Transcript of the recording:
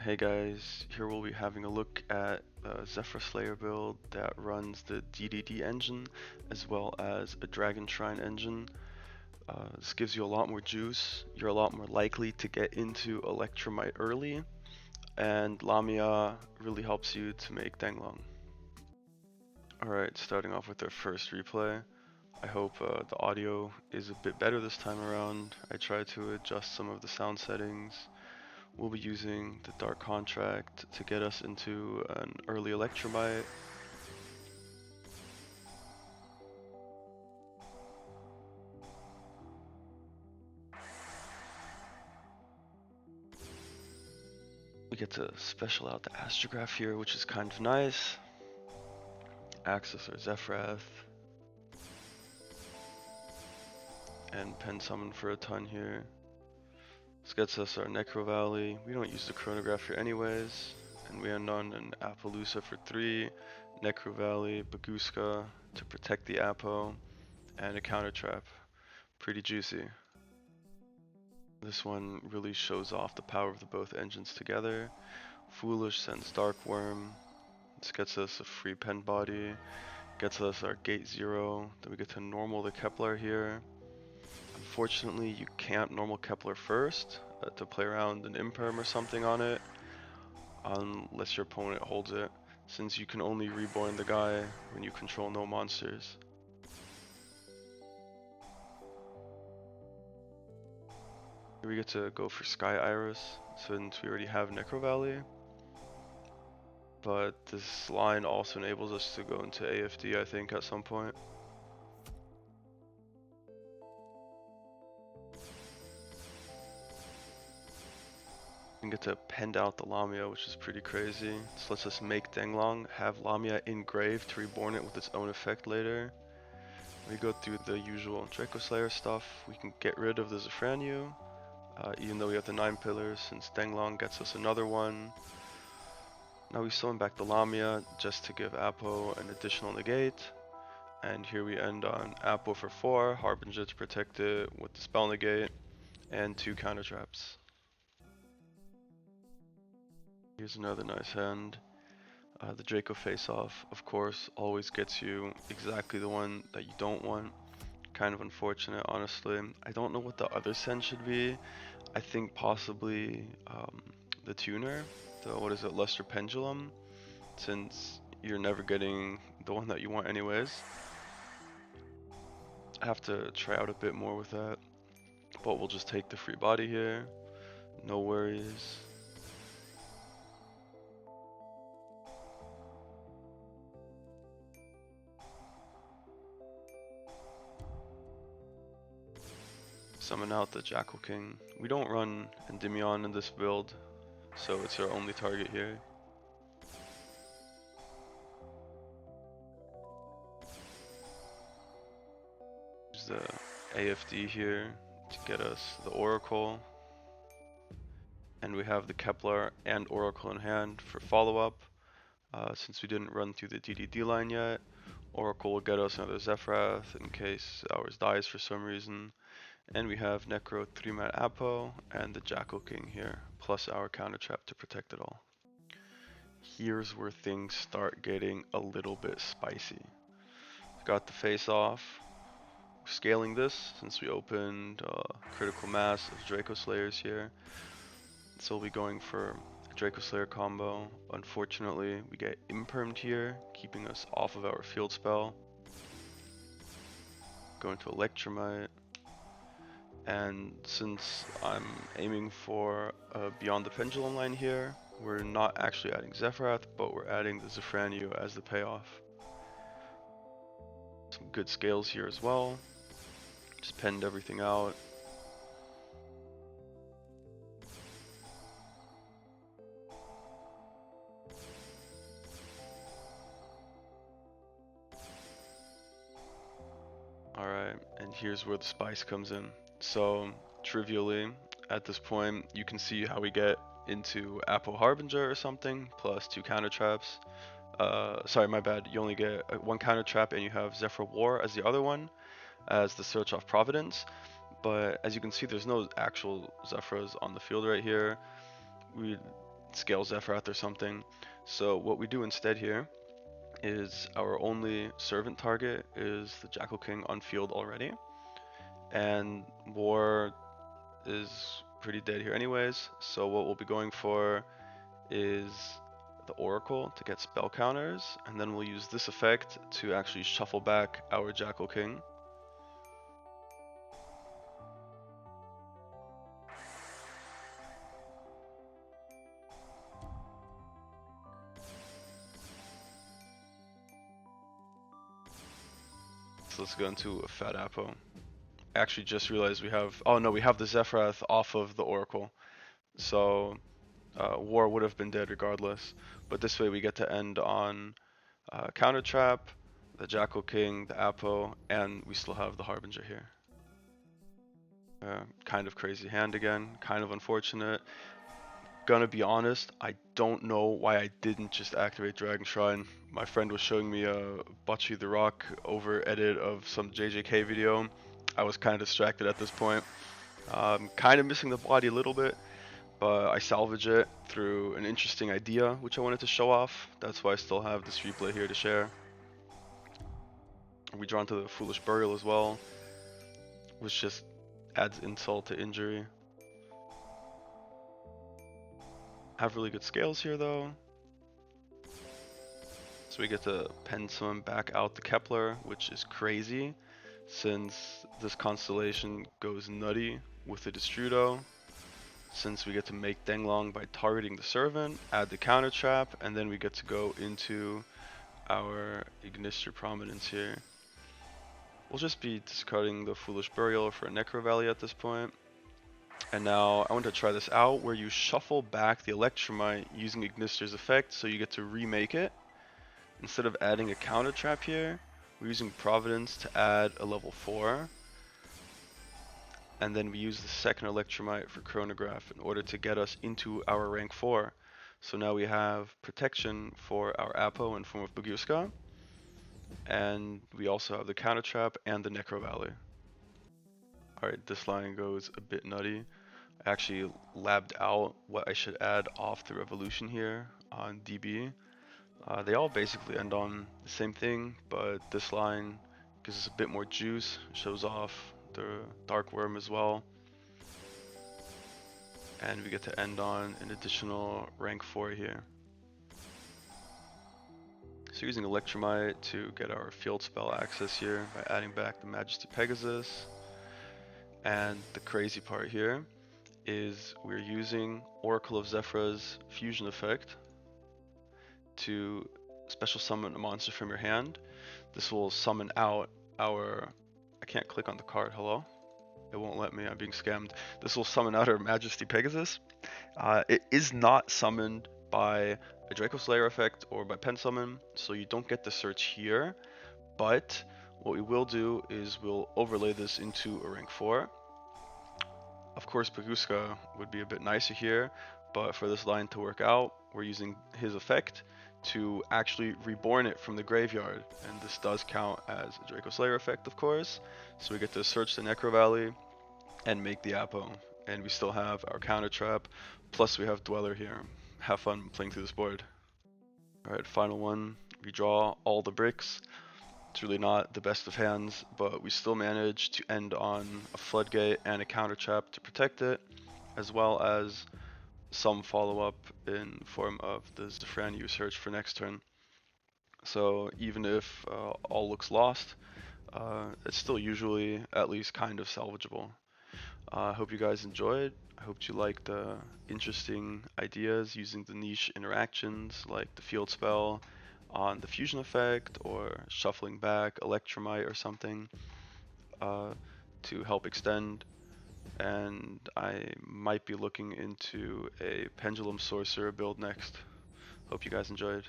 Hey guys, here we'll be having a look at a Zefraslayer build that runs the DDD engine as well as a Dragon Shrine engine. This gives you a lot more juice, you're a lot more likely to get into Electromite early, and Lamia really helps you to make Denglong. Alright, starting off with our first replay. I hope the audio is a bit better this time around. I tried to adjust some of the sound settings. We'll be using the Dark Contract to get us into an early Electromite. We get to special out the Astrograph here, which is kind of nice. Access our Zefrath. And Pen Summon for a ton here. This gets us our Necro Valley. We don't use the Chronograph here anyways. And we end on an Appaloosa for 3, Necro Valley, Baguska to protect the Apo, and a Counter Trap. Pretty juicy. This one really shows off the power of the both engines together. Foolish sends Dark Worm. This gets us a free Pen Body. Gets us our Gate 0. Then we get to normal the Kepler here. Unfortunately, you can't normal Kepler first to play around an Imperm or something on it, unless your opponent holds it, since you can only reborn the guy when you control no monsters. Here we get to go for Sky Iris, since we already have Necro Valley. But this line also enables us to go into AFD, I think, at some point. We get to pend out the Lamia, which is pretty crazy. This lets us make Denglong, have Lamia engraved to reborn it with its own effect later. We go through the usual Zefraslayer stuff. We can get rid of the Zefranu, even though we have the 9 pillars, since Denglong gets us another one. Now we summon back the Lamia just to give Apo an additional negate. And here we end on Apo for 4, Harbinger to protect it with the spell negate, and 2 counter traps. Here's another nice hand. The Draco face-off, of course, always gets you exactly the one that you don't want. Kind of unfortunate, honestly. I don't know what the other send should be. I think possibly the tuner, what is it, Luster Pendulum, since you're never getting the one that you want anyways. I have to try out a bit more with that, but we'll just take the free body here. No worries. Summon out the Jackal King. We don't run Endymion in this build, so it's our only target here. Use the AFD here to get us the Oracle. And we have the Kepler and Oracle in hand for follow-up. Since we didn't run through the DDD line yet, Oracle will get us another Zefrath in case ours dies for some reason. And we have Necro 3-mat Apo and the Jackal King here, plus our counter trap to protect it all. Here's where things start getting a little bit spicy. Got the face off. We're scaling this since we opened critical mass of Zefraslayers here. So we'll be going for a Zefraslayer combo. Unfortunately, we get impermed here, keeping us off of our field spell. Going to Electromite. And since I'm aiming for Beyond the Pendulum line here, we're not actually adding Zefrath, but we're adding the Zefranu as the payoff. Some good scales here as well. Just penned everything out. Alright, and here's where the spice comes in. So, trivially, at this point, you can see how we get into Apo Harbinger or something, plus 2 counter traps. Sorry, my bad, you only get 1 counter trap and you have Zephyr War as the other one, as the Search of Providence. But as you can see, there's no actual Zephyrs on the field right here. We scale Zefrath or something. So what we do instead here is our only servant target is the Jackal King on field already, and War is pretty dead here anyways. So what we'll be going for is the Oracle to get spell counters, and then we'll use this effect to actually shuffle back our Jackal King. So let's go into a Fat Apo. I actually just realized we have, oh no, we have the Zefrath off of the Oracle. So War would have been dead regardless. But this way we get to end on Counter Trap, the Jackal King, the Apo, and we still have the Harbinger here. Kind of crazy hand again, kind of unfortunate. Gonna be honest, I don't know why I didn't just activate Dragon Shrine. My friend was showing me a Bocce the Rock over edit of some JJK video. I was kind of distracted at this point. Kind of missing the body a little bit, but I salvage it through an interesting idea which I wanted to show off. That's why I still have this replay here to share. We draw into the Foolish Burial as well, which just adds insult to injury. Have really good scales here though. So we get to pen summon back out the Kepler, which is crazy since this constellation goes nutty with the Destrudo. Since we get to make Denglong by targeting the Servant, add the counter trap, and then we get to go into our Ignister Prominence here. We'll just be discarding the Foolish Burial for a Necro Valley at this point. And now I want to try this out where you shuffle back the Electromite using Ignister's effect, so you get to remake it. Instead of adding a counter trap here, we're using Providence to add a level 4. And then we use the second Electromite for Chronograph in order to get us into our rank 4. So now we have protection for our Apo in form of Baguska. And we also have the counter trap and the Necro Valley. Alright, this line goes a bit nutty. I actually labbed out what I should add off the Revolution here on DB. They all basically end on the same thing, but this line gives us a bit more juice, shows off the Dark Worm as well. And we get to end on an additional rank 4 here. So using Electromite to get our field spell access here by adding back the Majesty Pegasus. And the crazy part here is we're using Oracle of Zefra's fusion effect to special summon a monster from your hand. This will summon out our, I can't click on the card, hello? It won't let me, I'm being scammed. This will summon out our Majesty Pegasus. It is not summoned by a Zefraslayer effect or by pen summon, so you don't get the search here, but what we will do is we'll overlay this into a rank 4. Of course, Baguska would be a bit nicer here, but for this line to work out, we're using his effect to actually reborn it from the graveyard, and this does count as a Zefraslayer effect, of course. So we get to search the Necro Valley and make the Apo, and we still have our counter trap, plus we have Dweller here. Have fun playing through this board. Alright, final one. We draw all the bricks. It's really not the best of hands, but we still manage to end on a Floodgate and a counter trap to protect it, as well as some follow-up in form of the Zefran use search for next turn. So even if all looks lost, it's still usually at least kind of salvageable. I hope you guys enjoyed. I hope you liked the interesting ideas using the niche interactions like the field spell on the fusion effect or shuffling back Electromite or something to help extend. And I might be looking into a Pendulum Sorcerer build next. Hope you guys enjoyed.